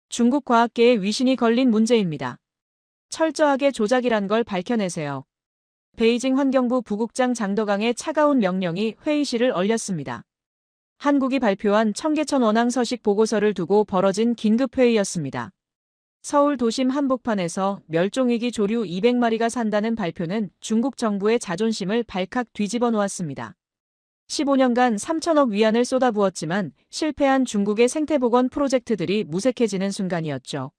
중국 과학계의 위신이 걸린 문제입니다. 철저하게 조작이란 걸 밝혀내세요. 베이징 환경부 부국장 장덕강의 차가운 명령이 회의실을 얼렸습니다. 한국이 발표한 청계천 원앙 서식 보고서를 두고 벌어진 긴급회의였습니다. 서울 도심 한복판에서 멸종위기 조류 200마리가 산다는 발표는 중국 정부의 자존심을 발칵 뒤집어 놓았습니다. 15년간 3천억 위안을 쏟아부었지만 실패한 중국의 생태복원 프로젝트들이 무색해지는 순간이었죠.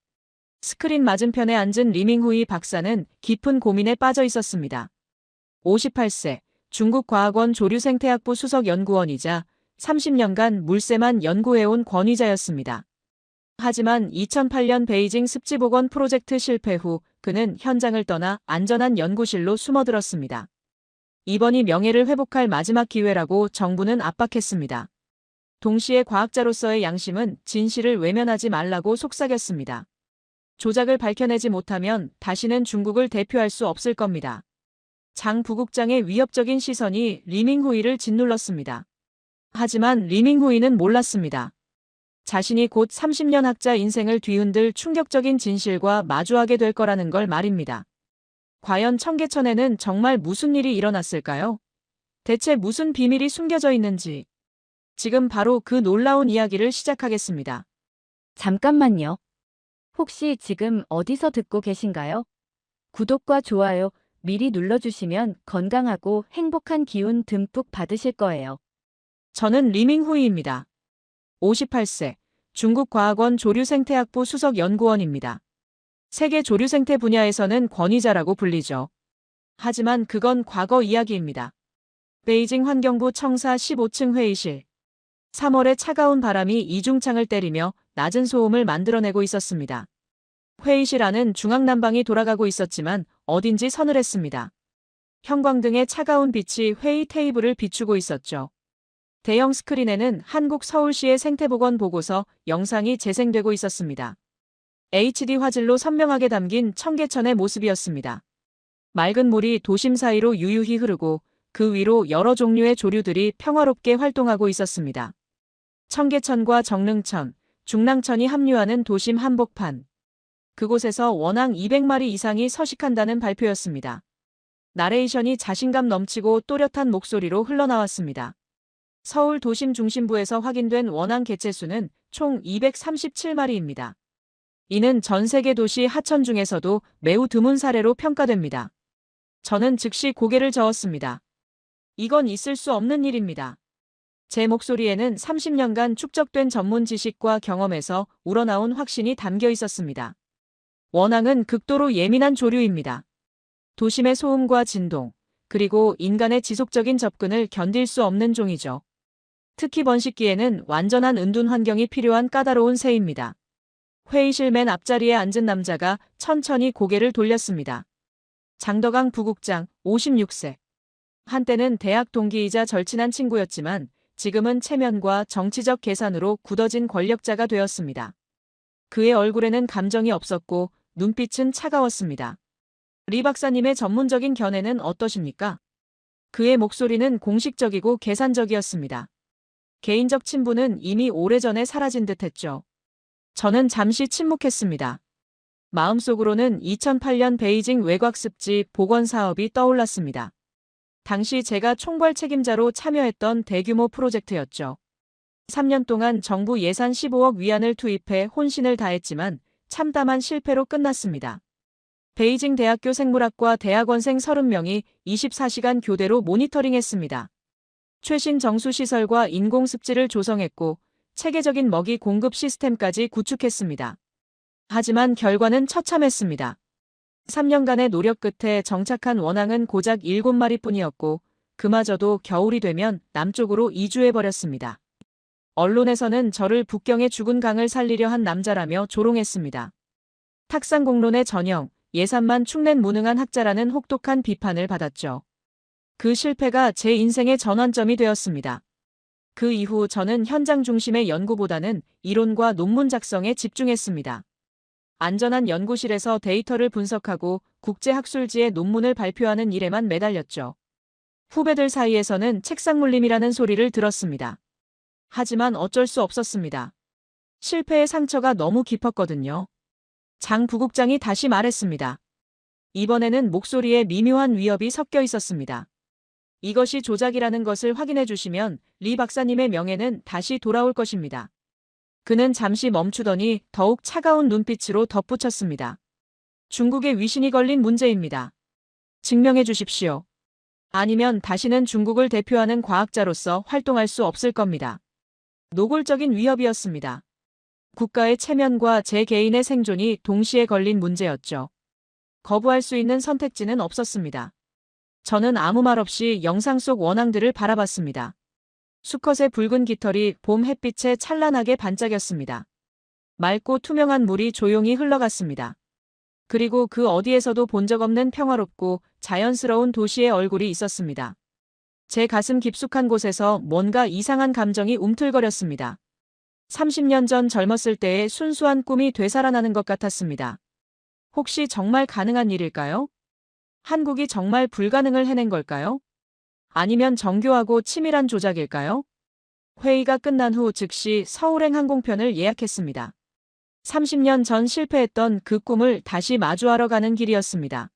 스크린 맞은편에 앉은 리밍후이 박사는 깊은 고민에 빠져 있었습니다. 58세, 중국 과학원 조류생태학부 수석 연구원이자 30년간 물새만 연구해온 권위자였습니다. 하지만 2008년 베이징 습지복원 프로젝트 실패 후 그는 현장을 떠나 안전한 연구실로 숨어들었습니다. 이번이 명예를 회복할 마지막 기회라고 정부는 압박했습니다. 동시에 과학자로서의 양심은 진실을 외면하지 말라고 속삭였습니다. 조작을 밝혀내지 못하면 다시는 중국을 대표할 수 없을 겁니다. 장 부국장의 위협적인 시선이 리밍후이를 짓눌렀습니다. 하지만 리밍후이는 몰랐습니다. 자신이 곧 30년 학자 인생을 뒤흔들 충격적인 진실과 마주하게 될 거라는 걸 말입니다. 과연 청계천에는 정말 무슨 일이 일어났을까요? 대체 무슨 비밀이 숨겨져 있는지. 지금 바로 그 놀라운 이야기를 시작하겠습니다. 잠깐만요. 혹시 지금 어디서 듣고 계신가요? 구독과 좋아요 미리 눌러주시면 건강하고 행복한 기운 듬뿍 받으실 거예요. 저는 리밍후이입니다. 58세, 중국 과학원 조류생태학부 수석 연구원입니다. 세계 조류생태 분야에서는 권위자라고 불리죠. 하지만 그건 과거 이야기입니다. 베이징 환경부 청사 15층 회의실. 3월에 차가운 바람이 이중창을 때리며 낮은 소음을 만들어내고 있었습니다. 회의실 안은 중앙난방이 돌아가고 있었지만 어딘지 서늘했습니다. 형광등의 차가운 빛이 회의 테이블을 비추고 있었죠. 대형 스크린에는 한국 서울시의 생태복원 보고서 영상이 재생되고 있었습니다. HD 화질로 선명하게 담긴 청계천의 모습이었습니다. 맑은 물이 도심 사이로 유유히 흐르고 그 위로 여러 종류의 조류들이 평화롭게 활동하고 있었습니다. 청계천과 정릉천, 중랑천이 합류하는 도심 한복판. 그곳에서 원앙 200마리 이상이 서식한다는 발표였습니다. 나레이션이 자신감 넘치고 또렷한 목소리로 흘러나왔습니다. 서울 도심 중심부에서 확인된 원앙 개체 수는 총 237마리입니다. 이는 전 세계 도시 하천 중에서도 매우 드문 사례로 평가됩니다. 저는 즉시 고개를 저었습니다. 이건 있을 수 없는 일입니다. 제 목소리에는 30년간 축적된 전문 지식과 경험에서 우러나온 확신이 담겨 있었습니다. 원앙은 극도로 예민한 조류입니다. 도심의 소음과 진동, 그리고 인간의 지속적인 접근을 견딜 수 없는 종이죠. 특히 번식기에는 완전한 은둔 환경이 필요한 까다로운 새입니다. 회의실 맨 앞자리에 앉은 남자가 천천히 고개를 돌렸습니다. 장덕강 부국장, 56세. 한때는 대학 동기이자 절친한 친구였지만 지금은 체면과 정치적 계산으로 굳어진 권력자가 되었습니다. 그의 얼굴에는 감정이 없었고 눈빛은 차가웠습니다. 리 박사님의 전문적인 견해는 어떠십니까? 그의 목소리는 공식적이고 계산적이었습니다. 개인적 친분은 이미 오래전에 사라진 듯했죠. 저는 잠시 침묵했습니다. 마음속으로는 2008년 베이징 외곽습지 복원 사업이 떠올랐습니다. 당시 제가 총괄 책임자로 참여했던 대규모 프로젝트였죠. 3년 동안 정부 예산 15억 위안을 투입해 혼신을 다했지만 참담한 실패로 끝났습니다. 베이징 대학교 생물학과 대학원생 30명이 24시간 교대로 모니터링했습니다. 최신 정수시설과 인공습지를 조성했고 체계적인 먹이 공급 시스템까지 구축했습니다. 하지만 결과는 처참했습니다. 3년간의 노력 끝에 정착한 원앙은 고작 7마리뿐이었고 그마저도 겨울이 되면 남쪽으로 이주해버렸습니다. 언론에서는 저를 북경의 죽은 강을 살리려 한 남자라며 조롱했습니다. 탁상공론의 전형, 예산만 축낸 무능한 학자라는 혹독한 비판을 받았죠. 그 실패가 제 인생의 전환점이 되었습니다. 그 이후 저는 현장 중심의 연구보다는 이론과 논문 작성에 집중했습니다. 안전한 연구실에서 데이터를 분석하고 국제학술지에 논문을 발표하는 일에만 매달렸죠. 후배들 사이에서는 책상물림이라는 소리를 들었습니다. 하지만 어쩔 수 없었습니다. 실패의 상처가 너무 깊었거든요. 장 부국장이 다시 말했습니다. 이번에는 목소리에 미묘한 위협이 섞여 있었습니다. 이것이 조작이라는 것을 확인해 주시면 리 박사님의 명예는 다시 돌아올 것입니다. 그는 잠시 멈추더니 더욱 차가운 눈빛으로 덧붙였습니다. 중국에 위신이 걸린 문제입니다. 증명해 주십시오. 아니면 다시는 중국을 대표하는 과학자로서 활동할 수 없을 겁니다. 노골적인 위협이었습니다. 국가의 체면과 제 개인의 생존이 동시에 걸린 문제였죠. 거부할 수 있는 선택지는 없었습니다. 저는 아무 말 없이 영상 속 원앙들을 바라봤습니다. 수컷의 붉은 깃털이 봄 햇빛에 찬란하게 반짝였습니다. 맑고 투명한 물이 조용히 흘러갔습니다. 그리고 그 어디에서도 본 적 없는 평화롭고 자연스러운 도시의 얼굴이 있었습니다. 제 가슴 깊숙한 곳에서 뭔가 이상한 감정이 움틀거렸습니다. 30년 전 젊었을 때의 순수한 꿈이 되살아나는 것 같았습니다. 혹시 정말 가능한 일일까요? 한국이 정말 불가능을 해낸 걸까요? 아니면 정교하고 치밀한 조작일까요? 회의가 끝난 후 즉시 서울행 항공편을 예약했습니다. 30년 전 실패했던 그 꿈을 다시 마주하러 가는 길이었습니다.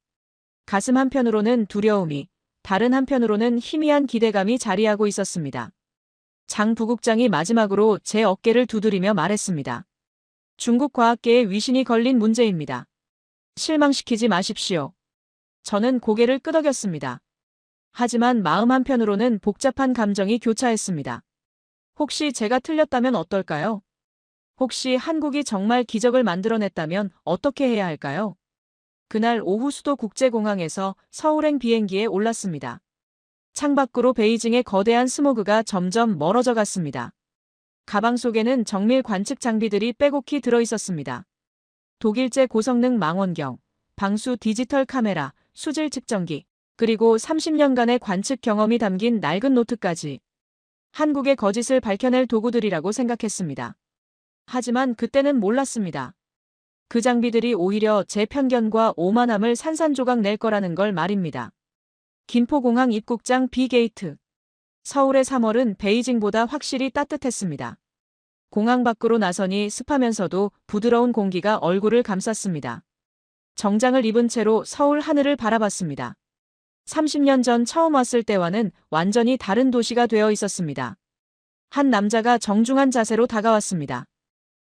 가슴 한편으로는 두려움이, 다른 한편으로는 희미한 기대감이 자리하고 있었습니다. 장 부국장이 마지막으로 제 어깨를 두드리며 말했습니다. 중국 과학계에 위신이 걸린 문제입니다. 실망시키지 마십시오. 저는 고개를 끄덕였습니다. 하지만 마음 한편으로는 복잡한 감정이 교차했습니다. 혹시 제가 틀렸다면 어떨까요? 혹시 한국이 정말 기적을 만들어냈다면 어떻게 해야 할까요? 그날 오후 수도 국제공항에서 서울행 비행기에 올랐습니다. 창밖으로 베이징의 거대한 스모그가 점점 멀어져 갔습니다. 가방 속에는 정밀 관측 장비들이 빼곡히 들어 있었습니다. 독일제 고성능 망원경, 방수 디지털 카메라, 수질 측정기, 그리고 30년간의 관측 경험이 담긴 낡은 노트까지. 한국의 거짓을 밝혀낼 도구들이라고 생각했습니다. 하지만 그때는 몰랐습니다. 그 장비들이 오히려 제 편견과 오만함을 산산조각 낼 거라는 걸 말입니다. 김포공항 입국장 B게이트. 서울의 3월은 베이징보다 확실히 따뜻했습니다. 공항 밖으로 나서니 습하면서도 부드러운 공기가 얼굴을 감쌌습니다. 정장을 입은 채로 서울 하늘을 바라봤습니다. 30년 전 처음 왔을 때와는 완전히 다른 도시가 되어 있었습니다. 한 남자가 정중한 자세로 다가왔습니다.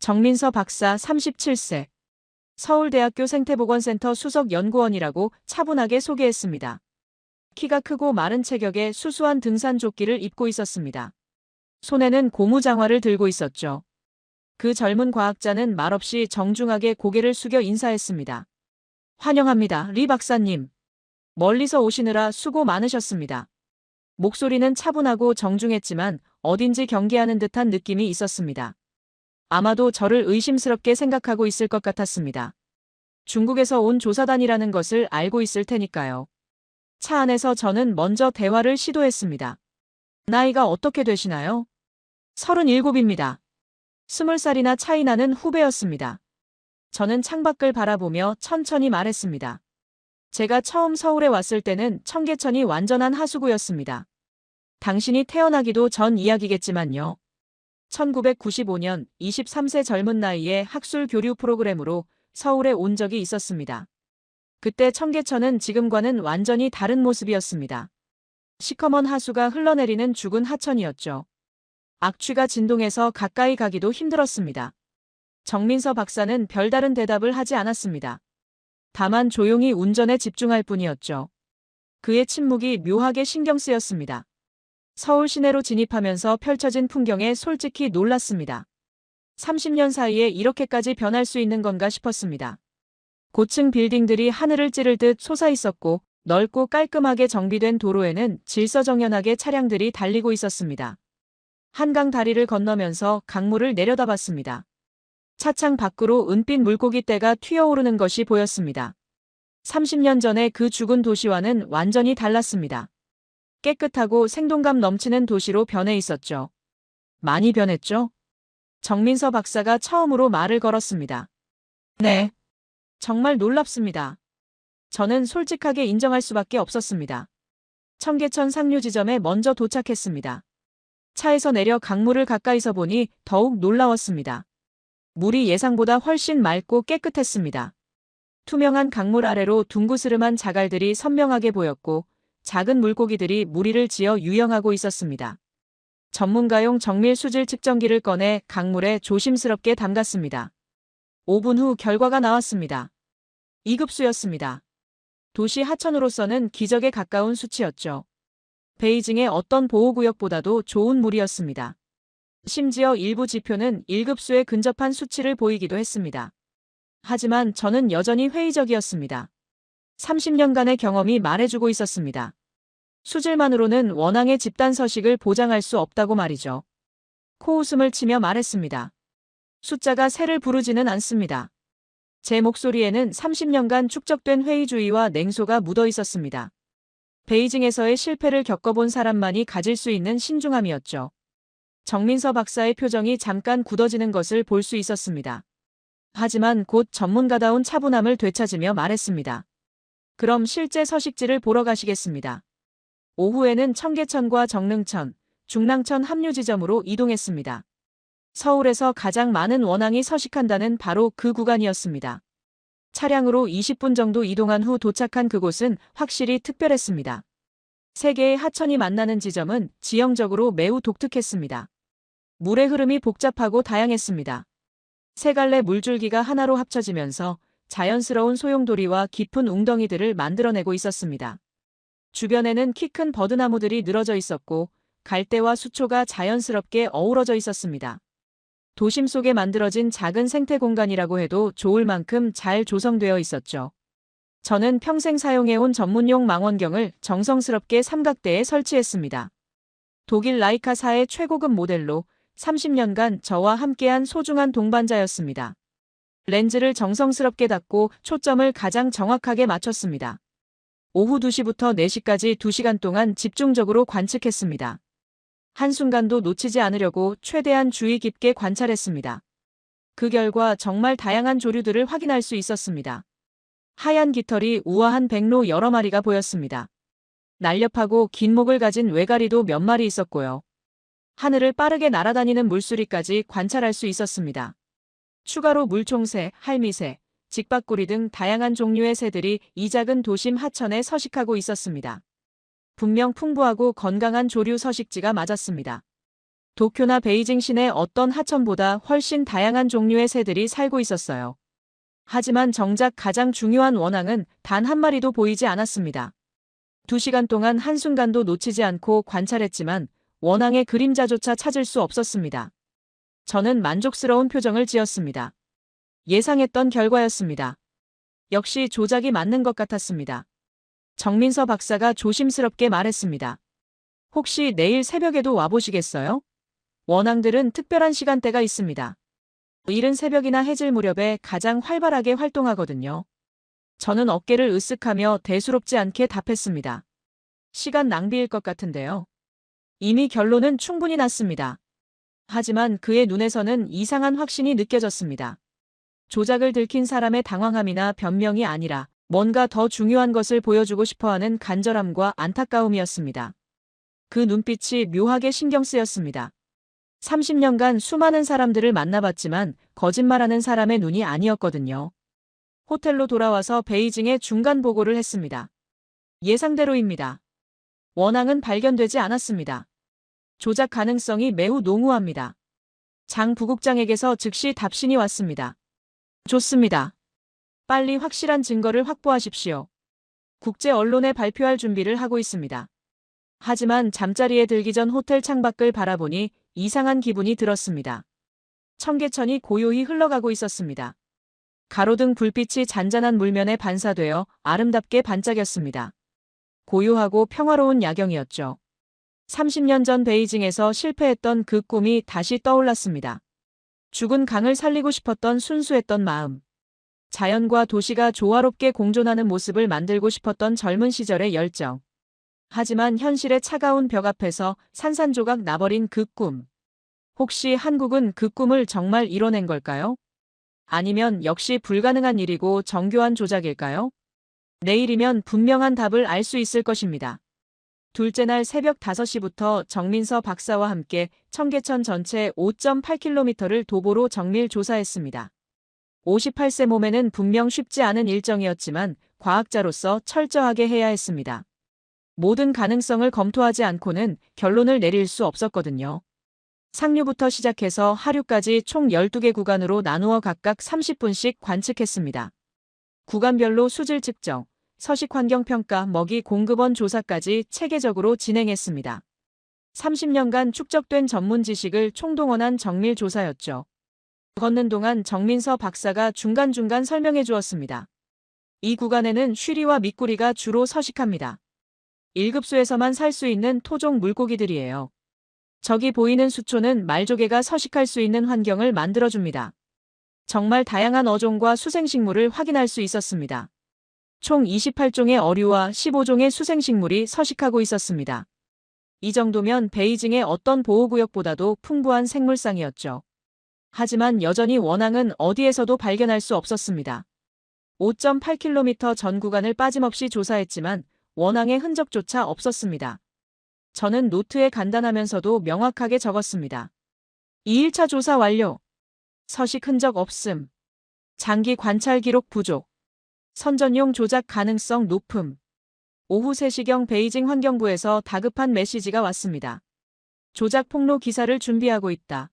정민서 박사 37세. 서울대학교 생태보건센터 수석 연구원이라고 차분하게 소개했습니다. 키가 크고 마른 체격에 수수한 등산 조끼를 입고 있었습니다. 손에는 고무장화를 들고 있었죠. 그 젊은 과학자는 말없이 정중하게 고개를 숙여 인사했습니다. 환영합니다, 리 박사님. 멀리서 오시느라 수고 많으셨습니다. 목소리는 차분하고 정중했지만 어딘지 경계하는 듯한 느낌이 있었습니다. 아마도 저를 의심스럽게 생각하고 있을 것 같았습니다. 중국에서 온 조사단이라는 것을 알고 있을 테니까요. 차 안에서 저는 먼저 대화를 시도했습니다. 나이가 어떻게 되시나요? 37입니다. 20살이나 차이 나는 후배였습니다. 저는 창밖을 바라보며 천천히 말했습니다. 제가 처음 서울에 왔을 때는 청계천이 완전한 하수구였습니다. 당신이 태어나기도 전 이야기겠지만요. 1995년 23세 젊은 나이에 학술 교류 프로그램으로 서울에 온 적이 있었습니다. 그때 청계천은 지금과는 완전히 다른 모습이었습니다. 시커먼 하수가 흘러내리는 죽은 하천이었죠. 악취가 진동해서 가까이 가기도 힘들었습니다. 정민서 박사는 별다른 대답을 하지 않았습니다. 다만 조용히 운전에 집중할 뿐이었죠. 그의 침묵이 묘하게 신경 쓰였습니다. 서울 시내로 진입하면서 펼쳐진 풍경에 솔직히 놀랐습니다. 30년 사이에 이렇게까지 변할 수 있는 건가 싶었습니다. 고층 빌딩들이 하늘을 찌를 듯 솟아있었고 넓고 깔끔하게 정비된 도로에는 질서정연하게 차량들이 달리고 있었습니다. 한강 다리를 건너면서 강물을 내려다봤습니다. 차창 밖으로 은빛 물고기떼가 튀어오르는 것이 보였습니다. 30년 전의 그 죽은 도시와는 완전히 달랐습니다. 깨끗하고 생동감 넘치는 도시로 변해 있었죠. 많이 변했죠? 정민서 박사가 처음으로 말을 걸었습니다. 네. 정말 놀랍습니다. 저는 솔직하게 인정할 수밖에 없었습니다. 청계천 상류 지점에 먼저 도착했습니다. 차에서 내려 강물을 가까이서 보니 더욱 놀라웠습니다. 물이 예상보다 훨씬 맑고 깨끗했습니다. 투명한 강물 아래로 둥그스름한 자갈들이 선명하게 보였고 작은 물고기들이 무리를 지어 유영하고 있었습니다. 전문가용 정밀 수질 측정기를 꺼내 강물에 조심스럽게 담갔습니다. 5분 후 결과가 나왔습니다. 2급수였습니다. 도시 하천으로서는 기적에 가까운 수치였죠. 베이징의 어떤 보호구역보다도 좋은 물이었습니다. 심지어 일부 지표는 1급수에 근접한 수치를 보이기도 했습니다. 하지만 저는 여전히 회의적이었습니다. 30년간의 경험이 말해주고 있었습니다. 수질만으로는 원앙의 집단 서식을 보장할 수 없다고 말이죠. 코웃음을 치며 말했습니다. 숫자가 새를 부르지는 않습니다. 제 목소리에는 30년간 축적된 회의주의와 냉소가 묻어 있었습니다. 베이징에서의 실패를 겪어본 사람만이 가질 수 있는 신중함이었죠. 정민서 박사의 표정이 잠깐 굳어지는 것을 볼 수 있었습니다. 하지만 곧 전문가다운 차분함을 되찾으며 말했습니다. 그럼 실제 서식지를 보러 가시겠습니다. 오후에는 청계천과 정릉천, 중랑천 합류 지점으로 이동했습니다. 서울에서 가장 많은 원앙이 서식한다는 바로 그 구간이었습니다. 차량으로 20분 정도 이동한 후 도착한 그곳은 확실히 특별했습니다. 세 개의 하천이 만나는 지점은 지형적으로 매우 독특했습니다. 물의 흐름이 복잡하고 다양했습니다. 세 갈래 물줄기가 하나로 합쳐지면서 자연스러운 소용돌이와 깊은 웅덩이들을 만들어내고 있었습니다. 주변에는 키 큰 버드나무들이 늘어져 있었고 갈대와 수초가 자연스럽게 어우러져 있었습니다. 도심 속에 만들어진 작은 생태 공간이라고 해도 좋을 만큼 잘 조성되어 있었죠. 저는 평생 사용해온 전문용 망원경을 정성스럽게 삼각대에 설치했습니다. 독일 라이카사의 최고급 모델로 30년간 저와 함께한 소중한 동반자였습니다. 렌즈를 정성스럽게 닫고 초점을 가장 정확하게 맞췄습니다. 오후 2시부터 4시까지 2시간 동안 집중적으로 관측했습니다. 한순간도 놓치지 않으려고 최대한 주의 깊게 관찰했습니다. 그 결과 정말 다양한 조류들을 확인할 수 있었습니다. 하얀 깃털이 우아한 백로 여러 마리가 보였습니다. 날렵하고 긴 목을 가진 외가리도 몇 마리 있었고요. 하늘을 빠르게 날아다니는 물수리까지 관찰할 수 있었습니다. 추가로 물총새, 할미새, 직박구리 등 다양한 종류의 새들이 이 작은 도심 하천에 서식하고 있었습니다. 분명 풍부하고 건강한 조류 서식지가 맞았습니다. 도쿄나 베이징 시내 어떤 하천보다 훨씬 다양한 종류의 새들이 살고 있었어요. 하지만 정작 가장 중요한 원앙은 단 한 마리도 보이지 않았습니다. 2시간 동안 한순간도 놓치지 않고 관찰했지만 원앙의 그림자조차 찾을 수 없었습니다. 저는 만족스러운 표정을 지었습니다. 예상했던 결과였습니다. 역시 조작이 맞는 것 같았습니다. 정민서 박사가 조심스럽게 말했습니다. 혹시 내일 새벽에도 와보시겠어요? 원앙들은 특별한 시간대가 있습니다. 이른 새벽이나 해질 무렵에 가장 활발하게 활동하거든요. 저는 어깨를 으쓱하며 대수롭지 않게 답했습니다. 시간 낭비일 것 같은데요. 이미 결론은 충분히 났습니다. 하지만 그의 눈에서는 이상한 확신이 느껴졌습니다. 조작을 들킨 사람의 당황함이나 변명이 아니라 뭔가 더 중요한 것을 보여주고 싶어하는 간절함과 안타까움이었습니다. 그 눈빛이 묘하게 신경 쓰였습니다. 30년간 수많은 사람들을 만나봤지만 거짓말하는 사람의 눈이 아니었거든요. 호텔로 돌아와서 베이징에 중간 보고를 했습니다. 예상대로입니다. 원앙은 발견되지 않았습니다. 조작 가능성이 매우 농후합니다. 장 부국장에게서 즉시 답신이 왔습니다. 좋습니다. 빨리 확실한 증거를 확보하십시오. 국제 언론에 발표할 준비를 하고 있습니다. 하지만 잠자리에 들기 전 호텔 창밖을 바라보니 이상한 기분이 들었습니다. 청계천이 고요히 흘러가고 있었습니다. 가로등 불빛이 잔잔한 물면에 반사되어 아름답게 반짝였습니다. 고요하고 평화로운 야경이었죠. 30년 전 베이징에서 실패했던 그 꿈이 다시 떠올랐습니다. 죽은 강을 살리고 싶었던 순수했던 마음. 자연과 도시가 조화롭게 공존하는 모습을 만들고 싶었던 젊은 시절의 열정. 하지만 현실의 차가운 벽 앞에서 산산조각 나버린 그 꿈. 혹시 한국은 그 꿈을 정말 이뤄낸 걸까요? 아니면 역시 불가능한 일이고 정교한 조작일까요? 내일이면 분명한 답을 알 수 있을 것입니다. 둘째 날 새벽 5시부터 정민서 박사와 함께 청계천 전체 5.8km를 도보로 정밀 조사했습니다. 58세 몸에는 분명 쉽지 않은 일정이었지만 과학자로서 철저하게 해야 했습니다. 모든 가능성을 검토하지 않고는 결론을 내릴 수 없었거든요. 상류부터 시작해서 하류까지 총 12개 구간으로 나누어 각각 30분씩 관측했습니다. 구간별로 수질 측정, 서식 환경 평가, 먹이 공급원 조사까지 체계적으로 진행했습니다. 30년간 축적된 전문 지식을 총동원한 정밀 조사였죠. 걷는 동안 정민서 박사가 중간중간 설명해 주었습니다. 이 구간에는 쉬리와 미꾸리가 주로 서식합니다. 1급수에서만 살 수 있는 토종 물고기들이에요. 저기 보이는 수초는 말조개가 서식할 수 있는 환경을 만들어줍니다. 정말 다양한 어종과 수생식물을 확인할 수 있었습니다. 총 28종의 어류와 15종의 수생식물이 서식하고 있었습니다. 이 정도면 베이징의 어떤 보호구역보다도 풍부한 생물상이었죠. 하지만 여전히 원앙은 어디에서도 발견할 수 없었습니다. 5.8km 전 구간을 빠짐없이 조사했지만 원앙의 흔적조차 없었습니다. 저는 노트에 간단하면서도 명확하게 적었습니다. 2일차 조사 완료. 서식 흔적 없음. 장기 관찰 기록 부족. 선전용 조작 가능성 높음. 오후 3시경 베이징 환경부에서 다급한 메시지가 왔습니다. 조작 폭로 기사를 준비하고 있다.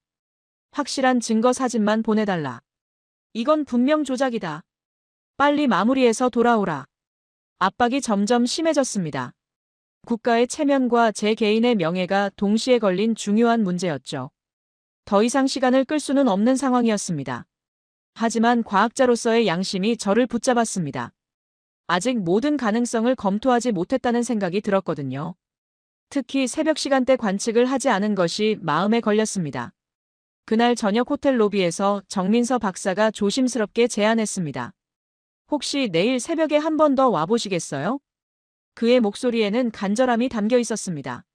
확실한 증거 사진만 보내달라. 이건 분명 조작이다. 빨리 마무리해서 돌아오라. 압박이 점점 심해졌습니다. 국가의 체면과 제 개인의 명예가 동시에 걸린 중요한 문제였죠. 더 이상 시간을 끌 수는 없는 상황이었습니다. 하지만 과학자로서의 양심이 저를 붙잡았습니다. 아직 모든 가능성을 검토하지 못했다는 생각이 들었거든요. 특히 새벽 시간대 관측을 하지 않은 것이 마음에 걸렸습니다. 그날 저녁 호텔 로비에서 정민서 박사가 조심스럽게 제안했습니다. 혹시 내일 새벽에 한 번 더 와보시겠어요? 그의 목소리에는 간절함이 담겨 있었습니다.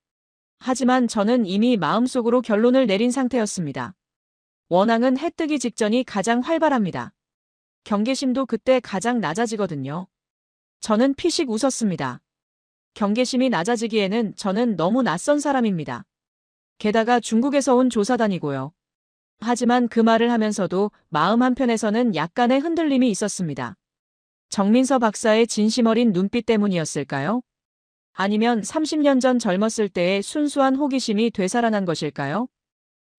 하지만 저는 이미 마음속으로 결론을 내린 상태였습니다. 원앙은 해 뜨기 직전이 가장 활발합니다. 경계심도 그때 가장 낮아지거든요. 저는 피식 웃었습니다. 경계심이 낮아지기에는 저는 너무 낯선 사람입니다. 게다가 중국에서 온 조사단이고요. 하지만 그 말을 하면서도 마음 한편에서는 약간의 흔들림이 있었습니다. 정민서 박사의 진심 어린 눈빛 때문이었을까요? 아니면 30년 전 젊었을 때의 순수한 호기심이 되살아난 것일까요?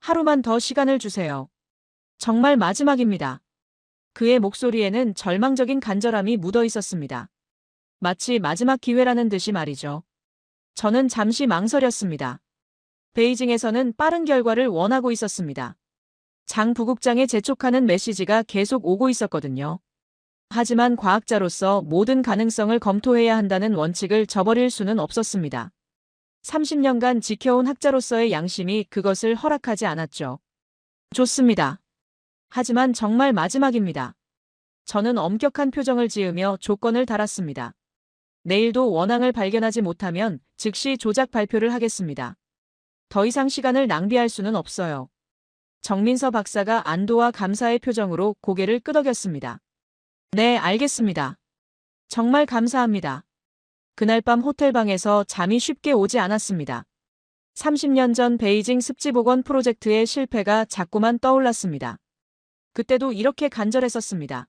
하루만 더 시간을 주세요. 정말 마지막입니다. 그의 목소리에는 절망적인 간절함이 묻어 있었습니다. 마치 마지막 기회라는 듯이 말이죠. 저는 잠시 망설였습니다. 베이징에서는 빠른 결과를 원하고 있었습니다. 장 부국장에 재촉하는 메시지가 계속 오고 있었거든요. 하지만 과학자로서 모든 가능성을 검토해야 한다는 원칙을 저버릴 수는 없었습니다. 30년간 지켜온 학자로서의 양심이 그것을 허락하지 않았죠. 좋습니다. 하지만 정말 마지막입니다. 저는 엄격한 표정을 지으며 조건을 달았습니다. 내일도 원앙을 발견하지 못하면 즉시 조작 발표를 하겠습니다. 더 이상 시간을 낭비할 수는 없어요. 정민서 박사가 안도와 감사의 표정으로 고개를 끄덕였습니다. 네, 알겠습니다. 정말 감사합니다. 그날 밤 호텔방에서 잠이 쉽게 오지 않았습니다. 30년 전 베이징 습지복원 프로젝트의 실패가 자꾸만 떠올랐습니다. 그때도 이렇게 간절했었습니다.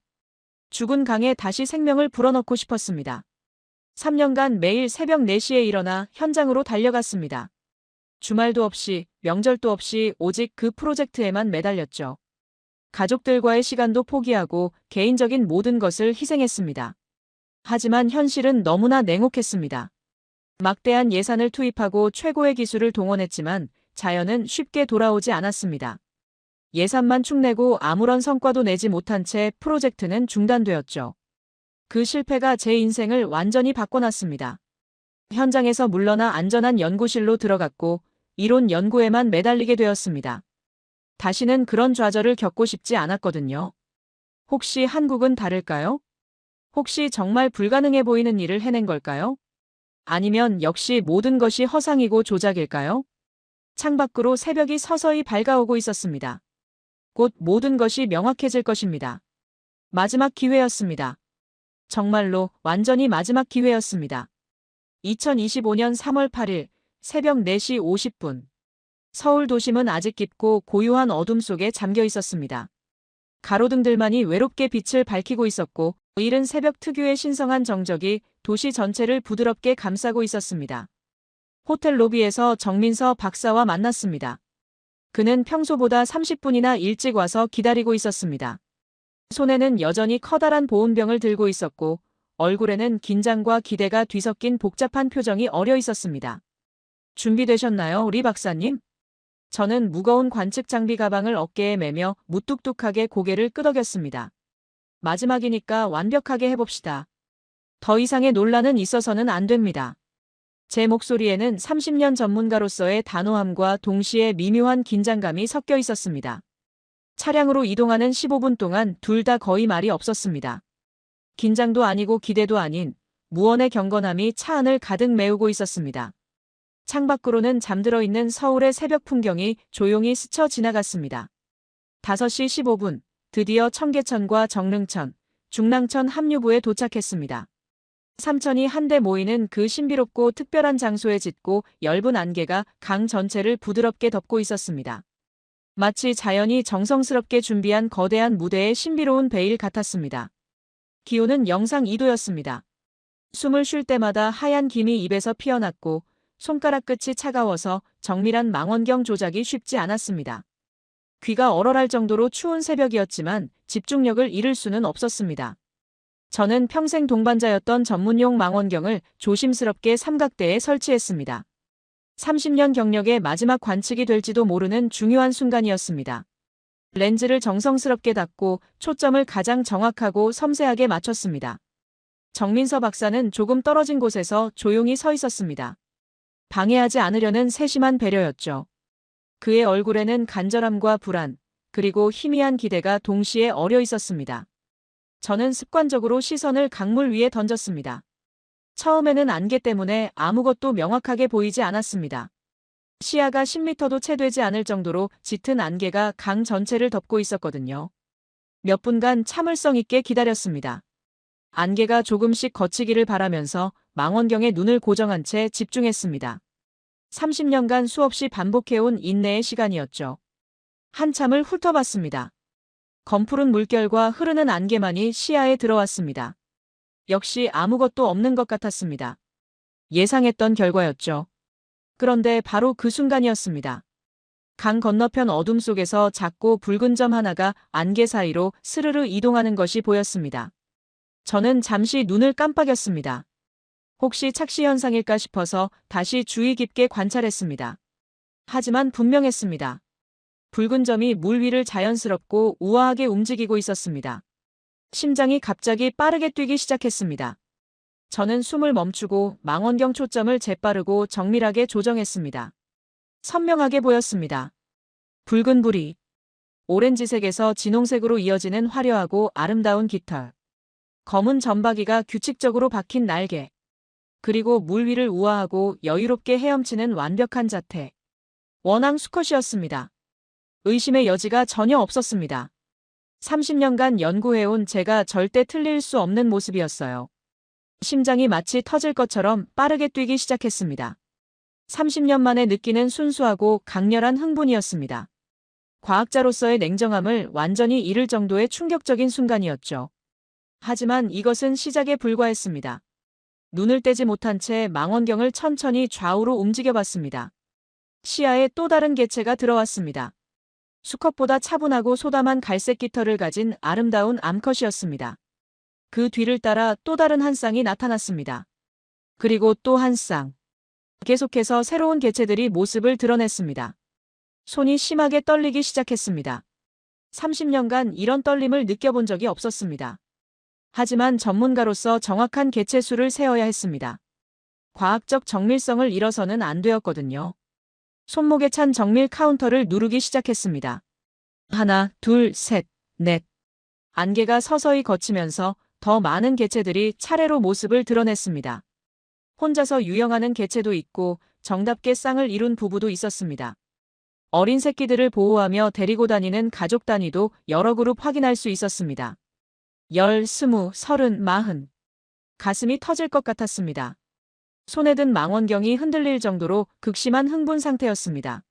죽은 강에 다시 생명을 불어넣고 싶었습니다. 3년간 매일 새벽 4시에 일어나 현장으로 달려갔습니다. 주말도 없이, 명절도 없이 오직 그 프로젝트에만 매달렸죠. 가족들과의 시간도 포기하고 개인적인 모든 것을 희생했습니다. 하지만 현실은 너무나 냉혹했습니다. 막대한 예산을 투입하고 최고의 기술을 동원했지만 자연은 쉽게 돌아오지 않았습니다. 예산만 축내고 아무런 성과도 내지 못한 채 프로젝트는 중단되었죠. 그 실패가 제 인생을 완전히 바꿔놨습니다. 현장에서 물러나 안전한 연구실로 들어갔고 이론 연구에만 매달리게 되었습니다. 다시는 그런 좌절을 겪고 싶지 않았거든요. 혹시 한국은 다를까요? 혹시 정말 불가능해 보이는 일을 해낸 걸까요? 아니면 역시 모든 것이 허상이고 조작일까요? 창밖으로 새벽이 서서히 밝아오고 있었습니다. 곧 모든 것이 명확해질 것입니다. 마지막 기회였습니다. 정말로 완전히 마지막 기회였습니다. 2025년 3월 8일 새벽 4시 50분. 서울 도심은 아직 깊고 고요한 어둠 속에 잠겨 있었습니다. 가로등들만이 외롭게 빛을 밝히고 있었고 이른 새벽 특유의 신성한 정적이 도시 전체를 부드럽게 감싸고 있었습니다. 호텔 로비에서 정민서 박사와 만났습니다. 그는 평소보다 30분이나 일찍 와서 기다리고 있었습니다. 손에는 여전히 커다란 보온병을 들고 있었고 얼굴에는 긴장과 기대가 뒤섞인 복잡한 표정이 어려 있었습니다. 준비되셨나요, 리 박사님? 저는 무거운 관측 장비 가방을 어깨에 매며 무뚝뚝하게 고개를 끄덕였습니다. 마지막이니까 완벽하게 해봅시다. 더 이상의 논란은 있어서는 안 됩니다. 제 목소리에는 30년 전문가로서의 단호함과 동시에 미묘한 긴장감이 섞여 있었습니다. 차량으로 이동하는 15분 동안 둘 다 거의 말이 없었습니다. 긴장도 아니고 기대도 아닌 무언의 경건함이 차 안을 가득 메우고 있었습니다. 창밖으로는 잠들어 있는 서울의 새벽 풍경이 조용히 스쳐 지나갔습니다. 5시 15분, 드디어 청계천과 정릉천, 중랑천 합류부에 도착했습니다. 삼천이 한데 모이는 그 신비롭고 특별한 장소에 짙고 엷은 안개가 강 전체를 부드럽게 덮고 있었습니다. 마치 자연이 정성스럽게 준비한 거대한 무대의 신비로운 베일 같았습니다. 기온은 영상 2도였습니다. 숨을 쉴 때마다 하얀 김이 입에서 피어났고 손가락 끝이 차가워서 정밀한 망원경 조작이 쉽지 않았습니다. 귀가 얼얼할 정도로 추운 새벽이었지만 집중력을 잃을 수는 없었습니다. 저는 평생 동반자였던 전문용 망원경을 조심스럽게 삼각대에 설치했습니다. 30년 경력의 마지막 관측이 될지도 모르는 중요한 순간이었습니다. 렌즈를 정성스럽게 닫고 초점을 가장 정확하고 섬세하게 맞췄습니다. 정민서 박사는 조금 떨어진 곳에서 조용히 서 있었습니다. 방해하지 않으려는 세심한 배려였죠. 그의 얼굴에는 간절함과 불안, 그리고 희미한 기대가 동시에 어려 있었습니다. 저는 습관적으로 시선을 강물 위에 던졌습니다. 처음에는 안개 때문에 아무것도 명확하게 보이지 않았습니다. 시야가 10m도 채 되지 않을 정도로 짙은 안개가 강 전체를 덮고 있었거든요. 몇 분간 참을성 있게 기다렸습니다. 안개가 조금씩 걷히기를 바라면서 망원경에 눈을 고정한 채 집중했습니다. 30년간 수없이 반복해온 인내의 시간이었죠. 한참을 훑어봤습니다. 검푸른 물결과 흐르는 안개만이 시야에 들어왔습니다. 역시 아무것도 없는 것 같았습니다. 예상했던 결과였죠. 그런데 바로 그 순간이었습니다. 강 건너편 어둠 속에서 작고 붉은 점 하나가 안개 사이로 스르르 이동하는 것이 보였습니다. 저는 잠시 눈을 깜빡였습니다. 혹시 착시 현상일까 싶어서 다시 주의 깊게 관찰했습니다. 하지만 분명했습니다. 붉은 점이 물 위를 자연스럽고 우아하게 움직이고 있었습니다. 심장이 갑자기 빠르게 뛰기 시작했습니다. 저는 숨을 멈추고 망원경 초점을 재빠르고 정밀하게 조정했습니다. 선명하게 보였습니다. 붉은 불이 오렌지색에서 진홍색으로 이어지는 화려하고 아름다운 깃털, 검은 점박이가 규칙적으로 박힌 날개, 그리고 물 위를 우아하고 여유롭게 헤엄치는 완벽한 자태. 원앙 수컷이었습니다. 의심의 여지가 전혀 없었습니다. 30년간 연구해온 제가 절대 틀릴 수 없는 모습이었어요. 심장이 마치 터질 것처럼 빠르게 뛰기 시작했습니다. 30년 만에 느끼는 순수하고 강렬한 흥분이었습니다. 과학자로서의 냉정함을 완전히 잃을 정도의 충격적인 순간이었죠. 하지만 이것은 시작에 불과했습니다. 눈을 떼지 못한 채 망원경을 천천히 좌우로 움직여봤습니다. 시야에 또 다른 개체가 들어왔습니다. 수컷보다 차분하고 소담한 갈색 깃털을 가진 아름다운 암컷이었습니다. 그 뒤를 따라 또 다른 한 쌍이 나타났습니다. 그리고 또 한 쌍. 계속해서 새로운 개체들이 모습을 드러냈습니다. 손이 심하게 떨리기 시작했습니다. 30년간 이런 떨림을 느껴본 적이 없었습니다. 하지만 전문가로서 정확한 개체 수를 세어야 했습니다. 과학적 정밀성을 잃어서는 안 되었거든요. 손목에 찬 정밀 카운터를 누르기 시작했습니다. 하나, 둘, 셋, 넷. 안개가 서서히 걷히면서 더 많은 개체들이 차례로 모습을 드러냈습니다. 혼자서 유영하는 개체도 있고 정답게 쌍을 이룬 부부도 있었습니다. 어린 새끼들을 보호하며 데리고 다니는 가족 단위도 여러 그룹 확인할 수 있었습니다. 10, 20, 30, 40. 가슴이 터질 것 같았습니다. 손에 든 망원경이 흔들릴 정도로 극심한 흥분 상태였습니다.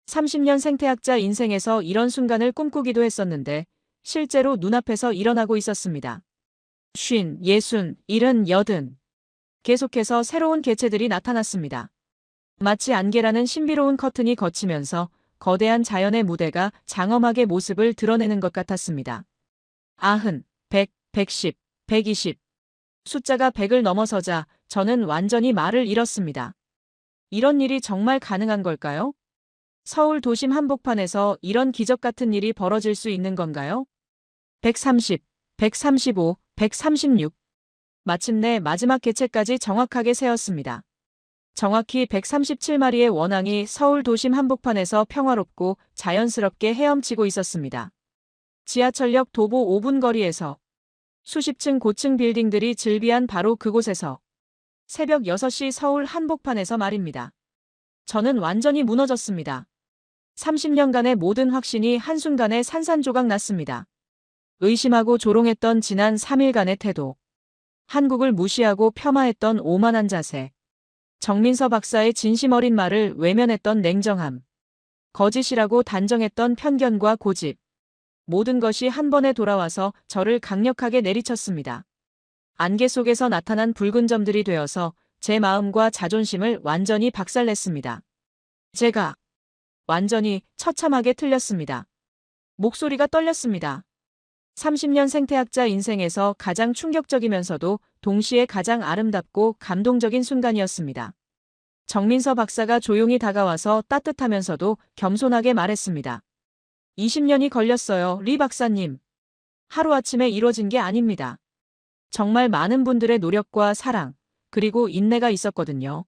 30년 생태학자 인생에서 이런 순간을 꿈꾸기도 했었는데 실제로 눈앞에서 일어나고 있었습니다. 50, 60, 70, 80. 계속해서 새로운 개체들이 나타났습니다. 마치 안개라는 신비로운 커튼이 걷히면서 거대한 자연의 무대가 장엄하게 모습을 드러내는 것 같았습니다. 90, 100, 110, 120. 숫자가 100을 넘어서자 저는 완전히 말을 잃었습니다. 이런 일이 정말 가능한 걸까요? 서울 도심 한복판에서 이런 기적 같은 일이 벌어질 수 있는 건가요? 130, 135, 136. 마침내 마지막 개체까지 정확하게 세었습니다. 정확히 137마리의 원앙이 서울 도심 한복판에서 평화롭고 자연스럽게 헤엄치고 있었습니다. 지하철역 도보 5분 거리에서 수십 층 고층 빌딩들이 즐비한 바로 그곳에서 새벽 6시 서울 한복판에서 말입니다. 저는 완전히 무너졌습니다. 30년간의 모든 확신이 한순간에 산산조각 났습니다. 의심하고 조롱했던 지난 3일간의 태도. 한국을 무시하고 폄하했던 오만한 자세. 정민서 박사의 진심 어린 말을 외면했던 냉정함. 거짓이라고 단정했던 편견과 고집. 모든 것이 한 번에 돌아와서 저를 강력하게 내리쳤습니다. 안개 속에서 나타난 붉은 점들이 되어서 제 마음과 자존심을 완전히 박살냈습니다. 제가 완전히 처참하게 틀렸습니다. 목소리가 떨렸습니다. 30년 생태학자 인생에서 가장 충격적이면서도 동시에 가장 아름답고 감동적인 순간이었습니다. 정민서 박사가 조용히 다가와서 따뜻하면서도 겸손하게 말했습니다. 20년이 걸렸어요, 리 박사님. 하루아침에 이루어진 게 아닙니다. 정말 많은 분들의 노력과 사랑, 그리고 인내가 있었거든요.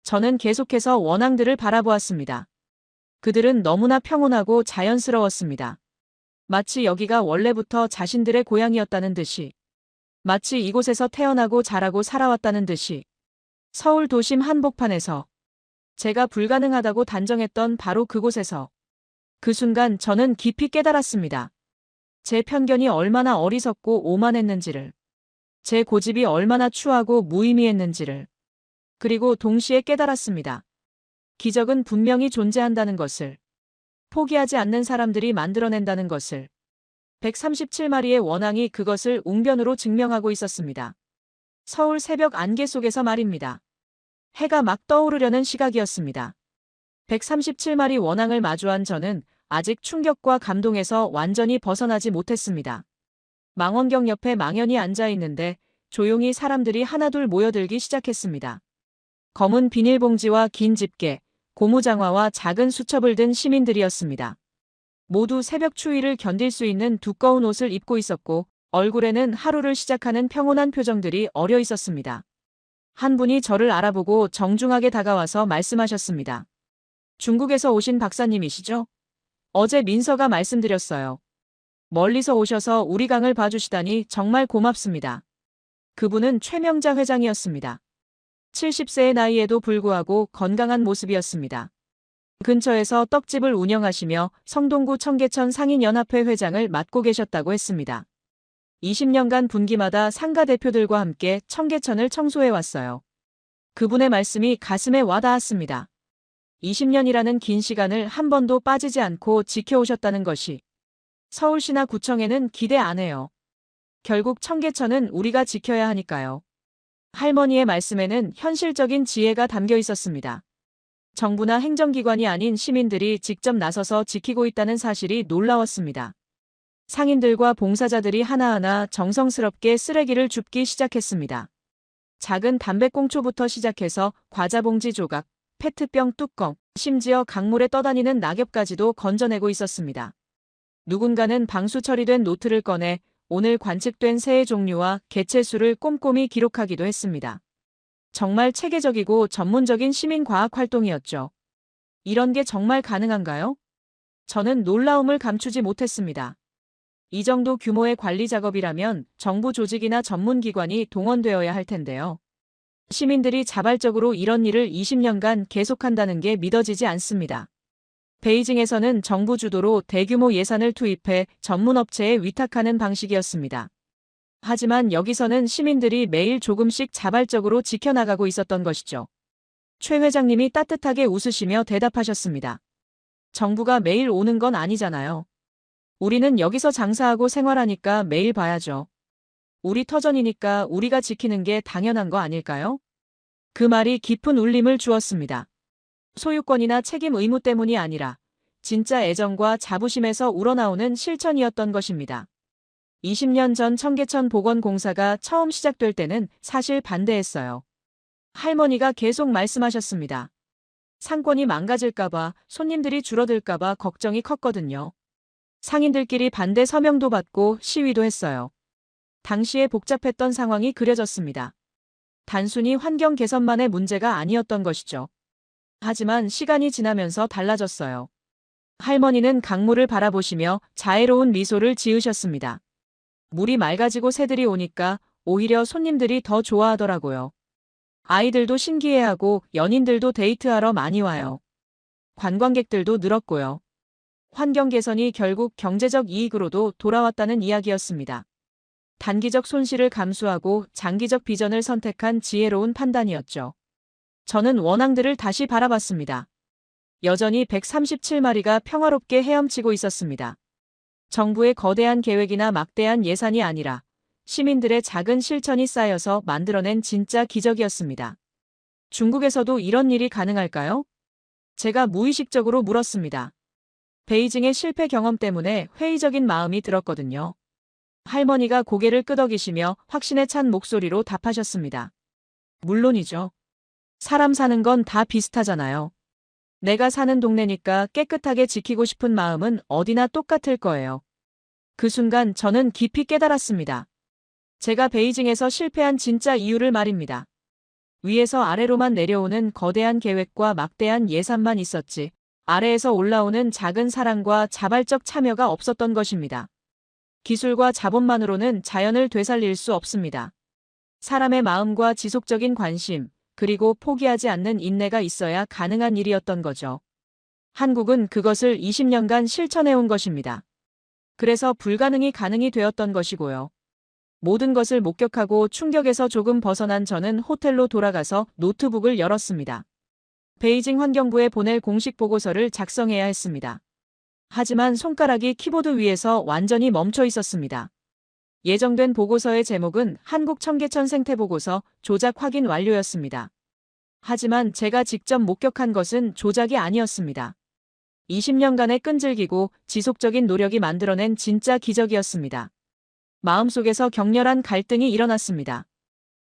저는 계속해서 원앙들을 바라보았습니다. 그들은 너무나 평온하고 자연스러웠습니다. 마치 여기가 원래부터 자신들의 고향이었다는 듯이, 마치 이곳에서 태어나고 자라고 살아왔다는 듯이, 서울 도심 한복판에서 제가 불가능하다고 단정했던 바로 그곳에서 그 순간 저는 깊이 깨달았습니다. 제 편견이 얼마나 어리석고 오만했는지를, 제 고집이 얼마나 추하고 무의미했는지를, 그리고 동시에 깨달았습니다. 기적은 분명히 존재한다는 것을, 포기하지 않는 사람들이 만들어낸다는 것을. 137마리의 원앙이 그것을 웅변으로 증명하고 있었습니다. 서울 새벽 안개 속에서 말입니다. 해가 막 떠오르려는 시각이었습니다. 137마리 원앙을 마주한 저는 아직 충격과 감동에서 완전히 벗어나지 못했습니다. 망원경 옆에 망연히 앉아 있는데 조용히 사람들이 하나둘 모여들기 시작했습니다. 검은 비닐봉지와 긴 집게, 고무장화와 작은 수첩을 든 시민들이었습니다. 모두 새벽 추위를 견딜 수 있는 두꺼운 옷을 입고 있었고 얼굴에는 하루를 시작하는 평온한 표정들이 어려 있었습니다. 한 분이 저를 알아보고 정중하게 다가와서 말씀하셨습니다. 중국에서 오신 박사님이시죠? 어제 민서가 말씀드렸어요. 멀리서 오셔서 우리 강을 봐주시다니 정말 고맙습니다. 그분은 최명자 회장이었습니다. 70세의 나이에도 불구하고 건강한 모습이었습니다. 근처에서 떡집을 운영하시며 성동구 청계천 상인연합회 회장을 맡고 계셨다고 했습니다. 20년간 분기마다 상가 대표들과 함께 청계천을 청소해왔어요. 그분의 말씀이 가슴에 와닿았습니다. 20년이라는 긴 시간을 한 번도 빠지지 않고 지켜오셨다는 것이 서울시나 구청에는 기대 안 해요. 결국 청계천은 우리가 지켜야 하니까요. 할머니의 말씀에는 현실적인 지혜가 담겨 있었습니다. 정부나 행정기관이 아닌 시민들이 직접 나서서 지키고 있다는 사실이 놀라웠습니다. 상인들과 봉사자들이 하나하나 정성스럽게 쓰레기를 줍기 시작했습니다. 작은 담배꽁초부터 시작해서 과자봉지 조각, 페트병 뚜껑, 심지어 강물에 떠다니는 낙엽까지도 건져내고 있었습니다. 누군가는 방수 처리된 노트를 꺼내 오늘 관측된 새의 종류와 개체 수를 꼼꼼히 기록하기도 했습니다. 정말 체계적이고 전문적인 시민과학 활동이었죠. 이런 게 정말 가능한가요? 저는 놀라움을 감추지 못했습니다. 이 정도 규모의 관리 작업이라면 정부 조직이나 전문기관이 동원되어야 할 텐데요. 시민들이 자발적으로 이런 일을 20년간 계속한다는 게 믿어지지 않습니다. 베이징에서는 정부 주도로 대규모 예산을 투입해 전문 업체에 위탁하는 방식이었습니다. 하지만 여기서는 시민들이 매일 조금씩 자발적으로 지켜나가고 있었던 것이죠. 최 회장님이 따뜻하게 웃으시며 대답하셨습니다. 정부가 매일 오는 건 아니잖아요. 우리는 여기서 장사하고 생활하니까 매일 봐야죠. 우리 터전이니까 우리가 지키는 게 당연한 거 아닐까요? 그 말이 깊은 울림을 주었습니다. 소유권이나 책임 의무 때문이 아니라 진짜 애정과 자부심에서 우러나오는 실천이었던 것입니다. 20년 전 청계천 보건공사가 처음 시작될 때는 사실 반대했어요. 할머니가 계속 말씀하셨습니다. 상권이 망가질까봐, 손님들이 줄어들까봐 걱정이 컸거든요. 상인들끼리 반대 서명도 받고 시위도 했어요. 당시에 복잡했던 상황이 그려졌습니다. 단순히 환경 개선만의 문제가 아니었던 것이죠. 하지만 시간이 지나면서 달라졌어요. 할머니는 강물을 바라보시며 자애로운 미소를 지으셨습니다. 물이 맑아지고 새들이 오니까 오히려 손님들이 더 좋아하더라고요. 아이들도 신기해하고 연인들도 데이트하러 많이 와요. 관광객들도 늘었고요. 환경 개선이 결국 경제적 이익으로도 돌아왔다는 이야기였습니다. 단기적 손실을 감수하고 장기적 비전을 선택한 지혜로운 판단이었죠. 저는 원앙들을 다시 바라봤습니다. 여전히 137마리가 평화롭게 헤엄치고 있었습니다. 정부의 거대한 계획이나 막대한 예산이 아니라 시민들의 작은 실천이 쌓여서 만들어낸 진짜 기적이었습니다. 중국에서도 이런 일이 가능할까요? 제가 무의식적으로 물었습니다. 베이징의 실패 경험 때문에 회의적인 마음이 들었거든요. 할머니가 고개를 끄덕이시며 확신에 찬 목소리로 답하셨습니다. 물론이죠. 사람 사는 건 다 비슷하잖아요. 내가 사는 동네니까 깨끗하게 지키고 싶은 마음은 어디나 똑같을 거예요. 그 순간 저는 깊이 깨달았습니다. 제가 베이징에서 실패한 진짜 이유를 말입니다. 위에서 아래로만 내려오는 거대한 계획과 막대한 예산만 있었지, 아래에서 올라오는 작은 사랑과 자발적 참여가 없었던 것입니다. 기술과 자본만으로는 자연을 되살릴 수 없습니다. 사람의 마음과 지속적인 관심, 그리고 포기하지 않는 인내가 있어야 가능한 일이었던 거죠. 한국은 그것을 20년간 실천해온 것입니다. 그래서 불가능이 가능이 되었던 것이고요. 모든 것을 목격하고 충격에서 조금 벗어난 저는 호텔로 돌아가서 노트북을 열었습니다. 베이징 환경부에 보낼 공식 보고서를 작성해야 했습니다. 하지만 손가락이 키보드 위에서 완전히 멈춰 있었습니다. 예정된 보고서의 제목은 한국 청계천 생태보고서 조작 확인 완료였습니다. 하지만 제가 직접 목격한 것은 조작이 아니었습니다. 20년간의 끈질기고 지속적인 노력이 만들어낸 진짜 기적이었습니다. 마음속에서 격렬한 갈등이 일어났습니다.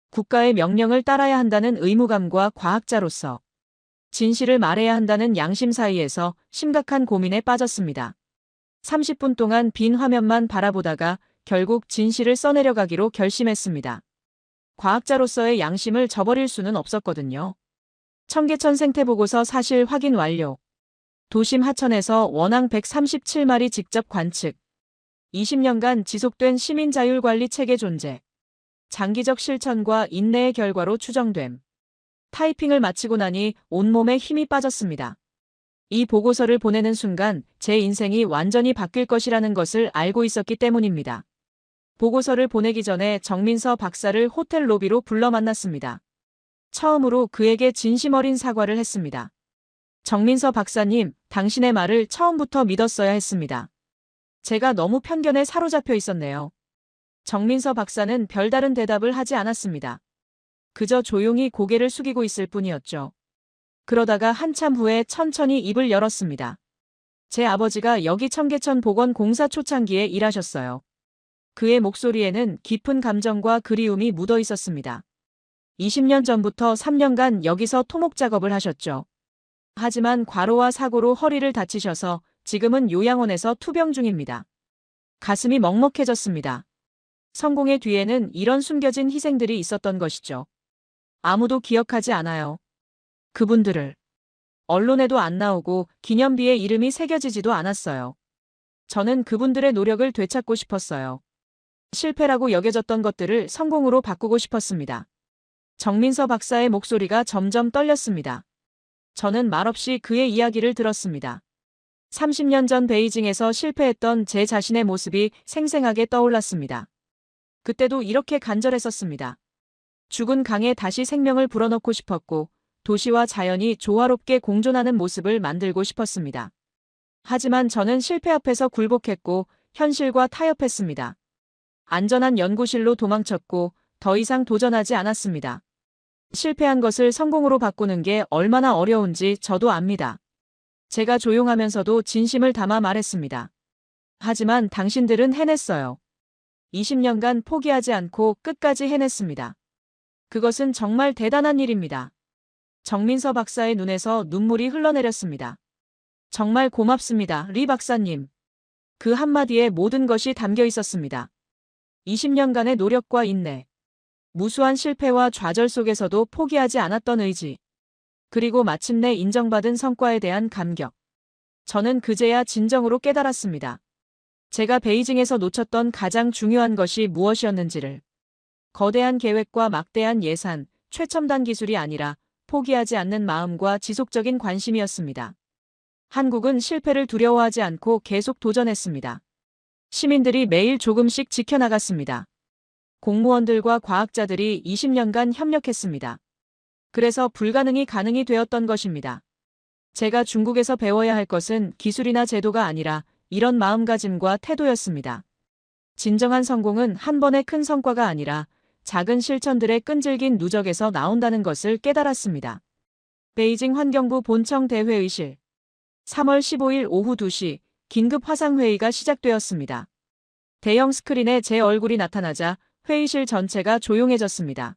국가의 명령을 따라야 한다는 의무감과 과학자로서 진실을 말해야 한다는 양심 사이에서 심각한 고민에 빠졌습니다. 30분 동안 빈 화면만 바라보다가 결국 진실을 써내려가기로 결심했습니다. 과학자로서의 양심을 저버릴 수는 없었거든요. 청계천 생태보고서 사실 확인 완료. 도심 하천에서 원앙 137마리 직접 관측. 20년간 지속된 시민자율관리 체계 존재. 장기적 실천과 인내의 결과로 추정됨. 타이핑을 마치고 나니 온몸에 힘이 빠졌습니다. 이 보고서를 보내는 순간 제 인생이 완전히 바뀔 것이라는 것을 알고 있었기 때문입니다. 보고서를 보내기 전에 정민서 박사를 호텔 로비로 불러 만났습니다. 처음으로 그에게 진심 어린 사과를 했습니다. 정민서 박사님, 당신의 말을 처음부터 믿었어야 했습니다. 제가 너무 편견에 사로잡혀 있었네요. 정민서 박사는 별다른 대답을 하지 않았습니다. 그저 조용히 고개를 숙이고 있을 뿐이었죠. 그러다가 한참 후에 천천히 입을 열었습니다. 제 아버지가 여기 청계천 보건공사 초창기에 일하셨어요. 그의 목소리에는 깊은 감정과 그리움이 묻어 있었습니다. 20년 전부터 3년간 여기서 토목 작업을 하셨죠. 하지만 과로와 사고로 허리를 다치셔서 지금은 요양원에서 투병 중입니다. 가슴이 먹먹해졌습니다. 성공의 뒤에는 이런 숨겨진 희생들이 있었던 것이죠. 아무도 기억하지 않아요. 그분들을. 언론에도 안 나오고 기념비에 이름이 새겨지지도 않았어요. 저는 그분들의 노력을 되찾고 싶었어요. 실패라고 여겨졌던 것들을 성공으로 바꾸고 싶었습니다. 정민서 박사의 목소리가 점점 떨렸습니다. 저는 말없이 그의 이야기를 들었습니다. 30년 전 베이징에서 실패했던 제 자신의 모습이 생생하게 떠올랐습니다. 그때도 이렇게 간절했었습니다. 죽은 강에 다시 생명을 불어넣고 싶었고 도시와 자연이 조화롭게 공존하는 모습을 만들고 싶었습니다. 하지만 저는 실패 앞에서 굴복했고 현실과 타협했습니다. 안전한 연구실로 도망쳤고 더 이상 도전하지 않았습니다. 실패한 것을 성공으로 바꾸는 게 얼마나 어려운지 저도 압니다. 제가 조용하면서도 진심을 담아 말했습니다. 하지만 당신들은 해냈어요. 20년간 포기하지 않고 끝까지 해냈습니다. 그것은 정말 대단한 일입니다. 정민서 박사의 눈에서 눈물이 흘러내렸습니다. 정말 고맙습니다, 리 박사님. 그 한마디에 모든 것이 담겨 있었습니다. 20년간의 노력과 인내, 무수한 실패와 좌절 속에서도 포기하지 않았던 의지, 그리고 마침내 인정받은 성과에 대한 감격. 저는 그제야 진정으로 깨달았습니다. 제가 베이징에서 놓쳤던 가장 중요한 것이 무엇이었는지를. 거대한 계획과 막대한 예산, 최첨단 기술이 아니라 포기하지 않는 마음과 지속적인 관심이었습니다. 한국은 실패를 두려워하지 않고 계속 도전했습니다. 시민들이 매일 조금씩 지켜나갔습니다. 공무원들과 과학자들이 20년간 협력했습니다. 그래서 불가능이 가능이 되었던 것입니다. 제가 중국에서 배워야 할 것은 기술이나 제도가 아니라 이런 마음가짐과 태도였습니다. 진정한 성공은 한 번의 큰 성과가 아니라 작은 실천들의 끈질긴 누적에서 나온다는 것을 깨달았습니다. 베이징 환경부 본청 대회의실. 3월 15일 오후 2시 긴급 화상회의가 시작되었습니다. 대형 스크린에 제 얼굴이 나타나자 회의실 전체가 조용해졌습니다.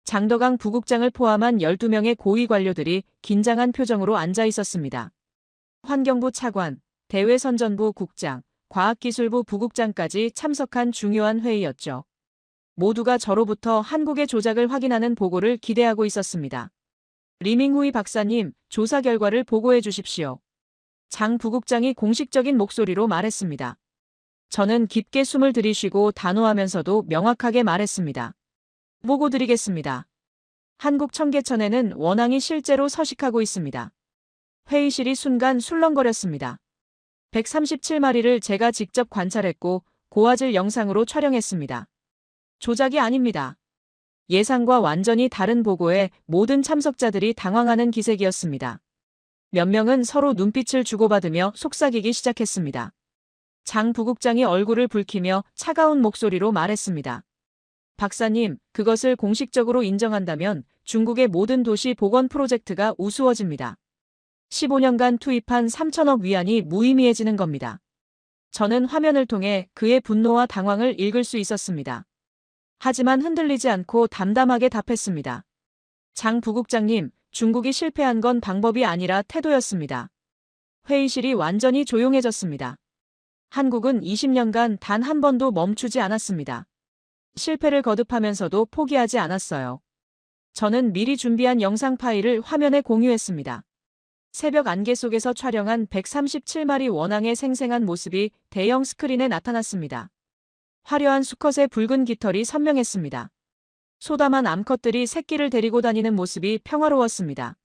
장덕강 부국장을 포함한 12명의 고위 관료들이 긴장한 표정으로 앉아 있었습니다. 환경부 차관, 대외선전부 국장, 과학기술부 부국장까지 참석한 중요한 회의였죠. 모두가 저로부터 한국의 조작을 확인하는 보고를 기대하고 있었습니다. 리밍후이 박사님, 조사 결과를 보고해 주십시오. 장 부국장이 공식적인 목소리로 말했습니다. 저는 깊게 숨을 들이쉬고 단호하면서도 명확하게 말했습니다. 보고 드리겠습니다. 한국 청계천에는 원앙이 실제로 서식하고 있습니다. 회의실이 순간 술렁거렸습니다. 137마리를 제가 직접 관찰했고 고화질 영상으로 촬영했습니다. 조작이 아닙니다. 예상과 완전히 다른 보고에 모든 참석자들이 당황하는 기색이었습니다. 몇 명은 서로 눈빛을 주고받으며 속삭이기 시작했습니다. 장 부국장이 얼굴을 붉히며 차가운 목소리로 말했습니다. 박사님, 그것을 공식적으로 인정한다면 중국의 모든 도시 복원 프로젝트가 우스워집니다. 15년간 투입한 3천억 위안이 무의미해지는 겁니다. 저는 화면을 통해 그의 분노와 당황을 읽을 수 있었습니다. 하지만 흔들리지 않고 담담하게 답했습니다. 장 부국장님, 중국이 실패한 건 방법이 아니라 태도였습니다. 회의실이 완전히 조용해졌습니다. 한국은 20년간 단 한 번도 멈추지 않았습니다. 실패를 거듭하면서도 포기하지 않았어요. 저는 미리 준비한 영상 파일을 화면에 공유했습니다. 새벽 안개 속에서 촬영한 137마리 원앙의 생생한 모습이 대형 스크린에 나타났습니다. 화려한 수컷의 붉은 깃털이 선명했습니다. 소담한 암컷들이 새끼를 데리고 다니는 모습이 평화로웠습니다.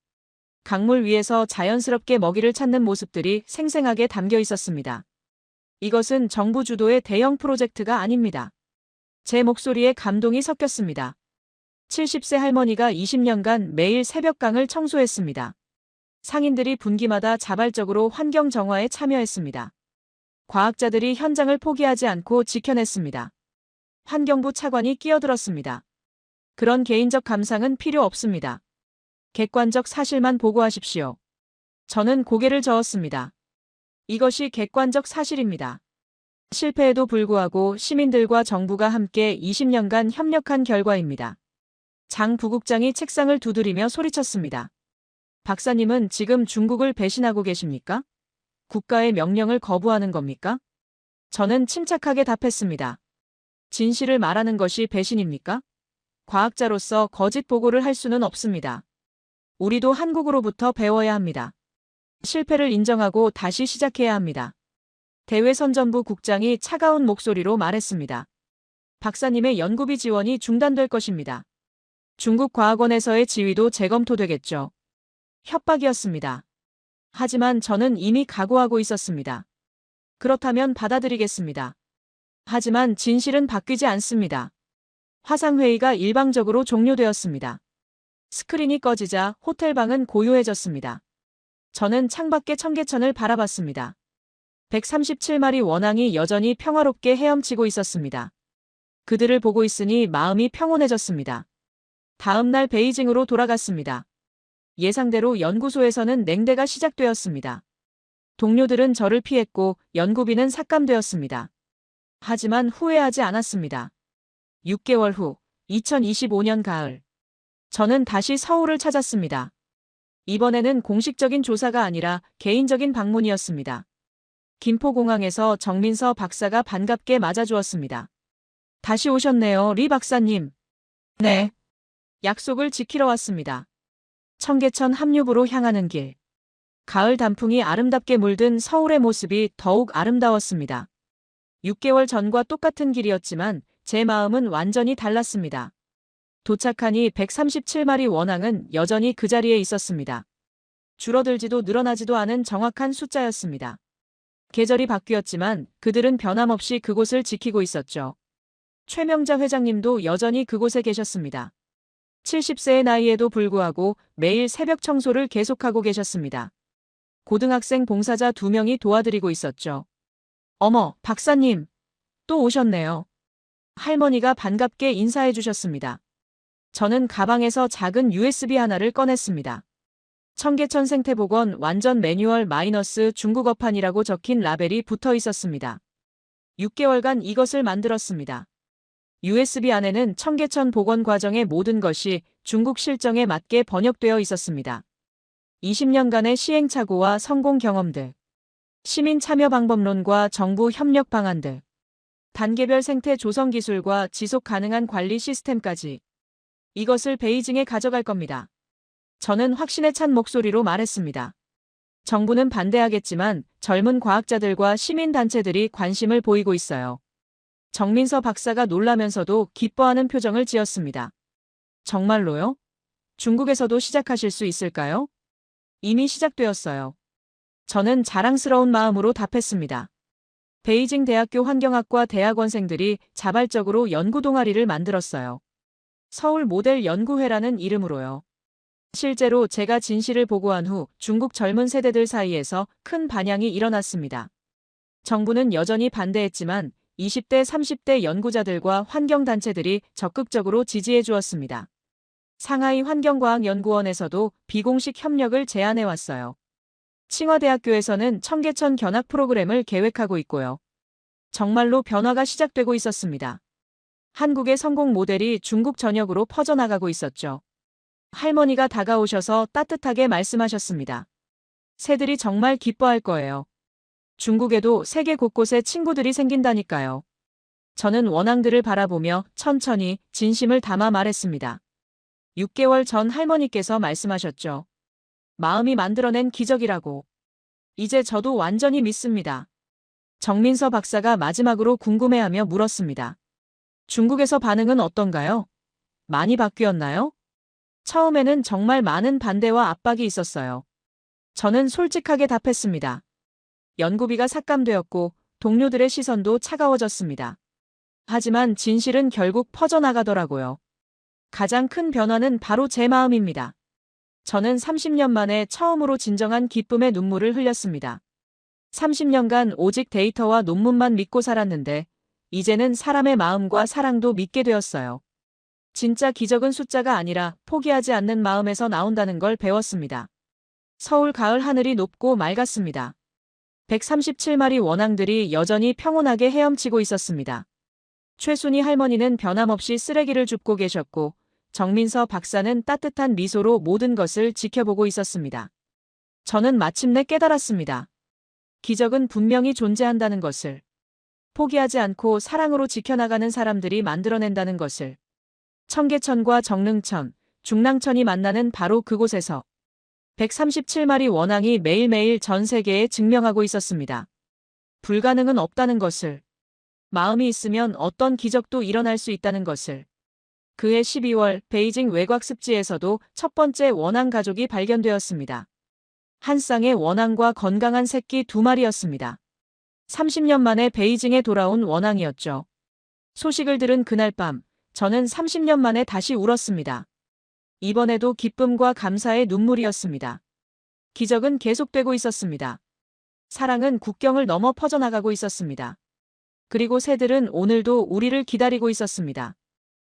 강물 위에서 자연스럽게 먹이를 찾는 모습들이 생생하게 담겨 있었습니다. 이것은 정부 주도의 대형 프로젝트가 아닙니다. 제 목소리에 감동이 섞였습니다. 70세 할머니가 20년간 매일 새벽강을 청소했습니다. 상인들이 분기마다 자발적으로 환경 정화에 참여했습니다. 과학자들이 현장을 포기하지 않고 지켜냈습니다. 환경부 차관이 끼어들었습니다. 그런 개인적 감상은 필요 없습니다. 객관적 사실만 보고하십시오. 저는 고개를 저었습니다. 이것이 객관적 사실입니다. 실패에도 불구하고 시민들과 정부가 함께 20년간 협력한 결과입니다. 장 부국장이 책상을 두드리며 소리쳤습니다. 박사님은 지금 중국을 배신하고 계십니까? 국가의 명령을 거부하는 겁니까? 저는 침착하게 답했습니다. 진실을 말하는 것이 배신입니까? 과학자로서 거짓 보고를 할 수는 없습니다. 우리도 한국으로부터 배워야 합니다. 실패를 인정하고 다시 시작해야 합니다. 대외선전부 국장이 차가운 목소리로 말했습니다. 박사님의 연구비 지원이 중단될 것입니다. 중국 과학원에서의 지위도 재검토되겠죠. 협박이었습니다. 하지만 저는 이미 각오하고 있었습니다. 그렇다면 받아들이겠습니다. 하지만 진실은 바뀌지 않습니다. 화상회의가 일방적으로 종료되었습니다. 스크린이 꺼지자 호텔방은 고요해졌습니다. 저는 창밖의 청계천을 바라봤습니다. 137마리 원앙이 여전히 평화롭게 헤엄치고 있었습니다. 그들을 보고 있으니 마음이 평온해졌습니다. 다음 날 베이징으로 돌아갔습니다. 예상대로 연구소에서는 냉대가 시작되었습니다. 동료들은 저를 피했고 연구비는 삭감되었습니다. 하지만 후회하지 않았습니다. 6개월 후, 2025년 가을. 저는 다시 서울을 찾았습니다. 이번에는 공식적인 조사가 아니라 개인적인 방문이었습니다. 김포공항에서 정민서 박사가 반갑게 맞아주었습니다. 다시 오셨네요, 리 박사님. 네. 약속을 지키러 왔습니다. 청계천 합류부로 향하는 길. 가을 단풍이 아름답게 물든 서울의 모습이 더욱 아름다웠습니다. 6개월 전과 똑같은 길이었지만 제 마음은 완전히 달랐습니다. 도착하니 137마리 원앙은 여전히 그 자리에 있었습니다. 줄어들지도 늘어나지도 않은 정확한 숫자였습니다. 계절이 바뀌었지만 그들은 변함없이 그곳을 지키고 있었죠. 최명자 회장님도 여전히 그곳에 계셨습니다. 70세의 나이에도 불구하고 매일 새벽 청소를 계속하고 계셨습니다. 고등학생 봉사자 2명이 도와드리고 있었죠. 어머, 박사님. 또 오셨네요. 할머니가 반갑게 인사해 주셨습니다. 저는 가방에서 작은 USB 하나를 꺼냈습니다. 청계천 생태복원 완전 매뉴얼 마이너스 중국어판이라고 적힌 라벨이 붙어 있었습니다. 6개월간 이것을 만들었습니다. USB 안에는 청계천 복원 과정의 모든 것이 중국 실정에 맞게 번역되어 있었습니다. 20년간의 시행착오와 성공 경험들, 시민 참여 방법론과 정부 협력 방안들, 단계별 생태 조성 기술과 지속 가능한 관리 시스템까지 이것을 베이징에 가져갈 겁니다. 저는 확신에 찬 목소리로 말했습니다. 정부는 반대하겠지만 젊은 과학자들과 시민단체들이 관심을 보이고 있어요. 정민서 박사가 놀라면서도 기뻐하는 표정을 지었습니다. 정말로요? 중국에서도 시작하실 수 있을까요? 이미 시작되었어요. 저는 자랑스러운 마음으로 답했습니다. 베이징 대학교 환경학과 대학원생들이 자발적으로 연구 동아리를 만들었어요. 서울 모델 연구회라는 이름으로요. 실제로 제가 진실을 보고한 후 중국 젊은 세대들 사이에서 큰 반향이 일어났습니다. 정부는 여전히 반대했지만 20대, 30대 연구자들과 환경단체들이 적극적으로 지지해 주었습니다. 상하이 환경과학연구원에서도 비공식 협력을 제안해 왔어요. 칭화대학교에서는 청계천 견학 프로그램을 계획하고 있고요. 정말로 변화가 시작되고 있었습니다. 한국의 성공 모델이 중국 전역으로 퍼져나가고 있었죠. 할머니가 다가오셔서 따뜻하게 말씀하셨습니다. 새들이 정말 기뻐할 거예요. 중국에도 세계 곳곳에 친구들이 생긴다니까요. 저는 원앙들을 바라보며 천천히 진심을 담아 말했습니다. 6개월 전 할머니께서 말씀하셨죠. 마음이 만들어낸 기적이라고. 이제 저도 완전히 믿습니다. 정민서 박사가 마지막으로 궁금해하며 물었습니다. 중국에서 반응은 어떤가요? 많이 바뀌었나요? 처음에는 정말 많은 반대와 압박이 있었어요. 저는 솔직하게 답했습니다. 연구비가 삭감되었고 동료들의 시선도 차가워졌습니다. 하지만 진실은 결국 퍼져나가더라고요. 가장 큰 변화는 바로 제 마음입니다. 저는 30년 만에 처음으로 진정한 기쁨의 눈물을 흘렸습니다. 30년간 오직 데이터와 논문만 믿고 살았는데 이제는 사람의 마음과 사랑도 믿게 되었어요. 진짜 기적은 숫자가 아니라 포기하지 않는 마음에서 나온다는 걸 배웠습니다. 서울 가을 하늘이 높고 맑았습니다. 137마리 원앙들이 여전히 평온하게 헤엄치고 있었습니다. 최순희 할머니는 변함없이 쓰레기를 줍고 계셨고 정민서 박사는 따뜻한 미소로 모든 것을 지켜보고 있었습니다. 저는 마침내 깨달았습니다. 기적은 분명히 존재한다는 것을. 포기하지 않고 사랑으로 지켜나가는 사람들이 만들어낸다는 것을. 청계천과 정릉천, 중랑천이 만나는 바로 그곳에서 137마리 원앙이 매일매일 전 세계에 증명하고 있었습니다. 불가능은 없다는 것을. 마음이 있으면 어떤 기적도 일어날 수 있다는 것을. 그해 12월 베이징 외곽 습지에서도 첫 번째 원앙 가족이 발견되었습니다. 한 쌍의 원앙과 건강한 새끼 2마리였습니다. 30년 만에 베이징에 돌아온 원앙이었죠. 소식을 들은 그날 밤, 저는 30년 만에 다시 울었습니다. 이번에도 기쁨과 감사의 눈물이었습니다. 기적은 계속되고 있었습니다. 사랑은 국경을 넘어 퍼져나가고 있었습니다. 그리고 새들은 오늘도 우리를 기다리고 있었습니다.